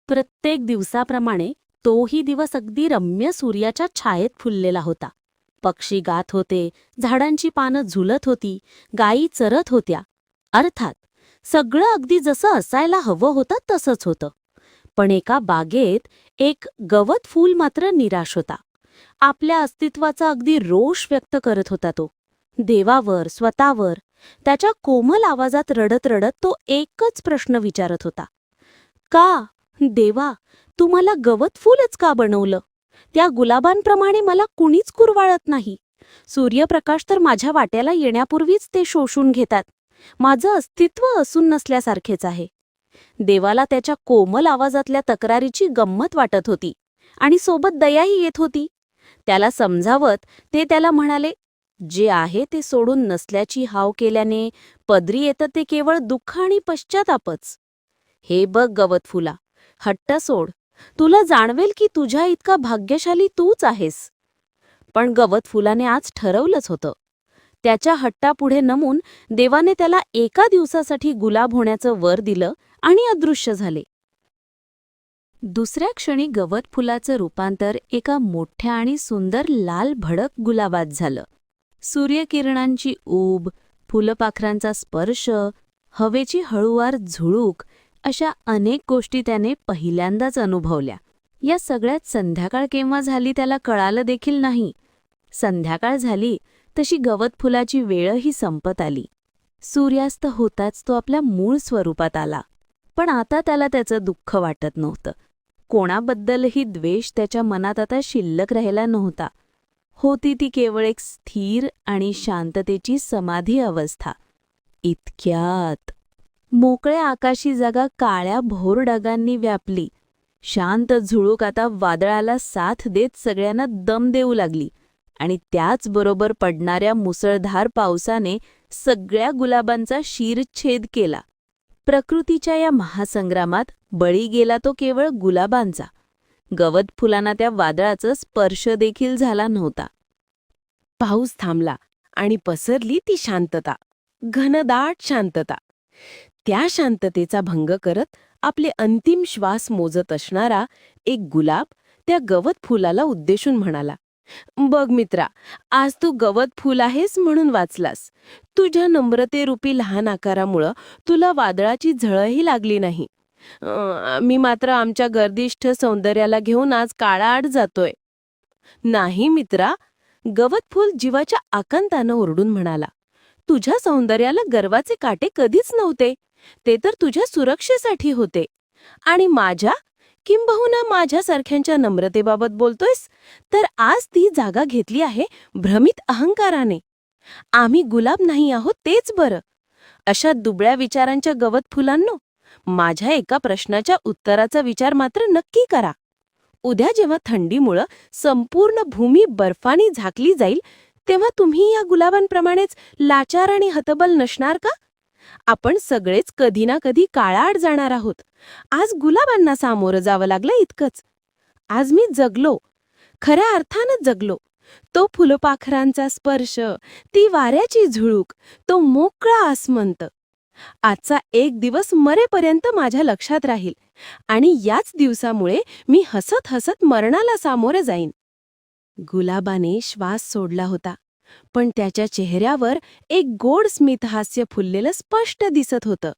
प्रत्येक दिवसाप्रमाणे तोही दिवस अगदी रम्य सूर्याच्या छायेत फुललेला होता. पक्षी गात होते, झाडांची पानं झुलत होती, गायी चरत होत्या. अर्थात सगळं अगदी जसं असायला हवं होतं तसंच होतं. पण एका बागेत एक गवत फूल मात्र निराश होता. आपल्या अस्तित्वाचा अगदी रोष व्यक्त करत होता तो. देवावर, स्वतःवर. त्याच्या कोमल आवाजात रडत रडत तो एकच प्रश्न विचारत होता. का देवा, तू मला गवत फूलच का बनवलं? त्या गुलाबांप्रमाणे मला कुणीच कुरवाळत नाही. सूर्यप्रकाश तर माझ्या वाट्याला येण्यापूर्वीच ते शोषून घेतात. माझं अस्तित्व असून नसल्यासारखेच आहे. देवाला त्याच्या कोमल आवाजातल्या तक्रारीची गंमत वाटत होती आणि सोबत दयाही येत होती. त्याला समजावत ते त्याला म्हणाले, जे आहे ते सोडून नसल्याची हाव केल्याने पदरी येतं ते केवळ दुःख आणि पश्चातापच. हे बघ गवत फुला, हट्ट सोड. तुला जाणवेल की तुझ्या इतका भाग्यशाली तूच आहेस. पण गवत फुलाने आज ठरवलंच होतं. त्याच्या हट्टापुढे नमून देवाने त्याला एका दिवसासाठी गुलाब होण्याचं वर दिलं आणि अदृश्य झाले. दुसऱ्या क्षणी गवत फुलाचं रूपांतर एका मोठ्या आणि सुंदर लाल भडक गुलाबात झालं. सूर्यकिरणांची ऊब, फुलपाखरांचा स्पर्श, हवेची हळूवार झुळूक अशा अनेक गोष्टी त्याने पहिल्यांदाच अनुभवल्या. या सगळ्यात संध्याकाळ केव्हा झाली त्याला कळालं देखील नाही. संध्याकाळ झाली तशी गवत फुलाची वेळही संपत आली. सूर्यास्त होताच तो आपल्या मूळ स्वरूपात आला. पण आता त्याला त्याचं दुःख वाटत नव्हतं. कोणाबद्दलही द्वेष त्याच्या मनात आता शिल्लक राहिला नव्हता. होती ती केवळ एक स्थिर आणि शांततेची समाधी अवस्था. इतक्यात मोकळ्या आकाशी जागा काळ्या भोर ढगांनी व्यापली. शांत झुळूक आता वादळाला साथ देत सगळ्यांना दम देऊ लागली आणि त्याचबरोबर पडणाऱ्या मुसळधार पावसाने सगळ्या गुलाबांचा शिरच्छेद केला. प्रकृतीच्या या महासंग्रामात बळी गेला तो केवळ गुलाबांचा. गवत फुलांना त्या वादळाचा स्पर्श देखील झाला नव्हता. पाऊस थांबला आणि पसरली ती शांतता, घनदाट शांतता. त्या शांततेचा भंग करत आपले अंतिम श्वास मोजत असणारा एक गुलाब त्या गवत फुलाला उद्देशून म्हणाला, बघ मित्रा, आज तू गवत फूल आहेस म्हणून वाचलास. तुझ्या नम्रतेरूपी लहान आकारामुळं तुला वादळाची झळही लागली नाही. मी मात्र आमच्या गर्दिष्ठ सौंदर्याला घेऊन आज काळाआड जातोय. नाही मित्रा, गवत फूल जीवाच्या आकांतानं ओरडून म्हणाला, तुझ्या सौंदर्याला गर्वाचे काटे कधीच नव्हते. ते तर तुझ्या सुरक्षेसाठी होते. आणि माझ्या, किंबहुना माझ्यासारख्यांच्या नम्रतेबाबत बोलतोयस, तर आज ती जागा घेतली आहे भ्रमित अहंकाराने. आम्ही गुलाब नाही आहोत तेच बरं. अशा दुबळ्या विचारांच्या गवत फुलांनो, माझ्या एका प्रश्नाच्या उत्तराचा विचार मात्र नक्की करा. उद्या जेव्हा थंडीमुळं संपूर्ण भूमी बर्फाने झाकली जाईल, तेव्हा तुम्ही या गुलाबांप्रमाणेच लाचार आणि हतबल नसणार का? आपण सगळेच कधी ना कधी काळाआड जाणार आहोत. आज गुलाबांना सामोरं जावं लागलं इतकंच. आज मी जगलो, खऱ्या अर्थानं जगलो. तो फुलपाखरांचा स्पर्श, ती वाऱ्याची झुळूक, तो मोकळा आसमंत. आजचा एक दिवस मरेपर्यंत माझ्या लक्षात राहील आणि याच दिवसामुळे मी हसत हसत मरणाला सामोरं जाईन. गुलाबाने श्वास सोडला होता, पण त्याच्या चेहऱ्यावर एक गोड स्मितहास्य फुललेलं स्पष्ट दिसत होतं.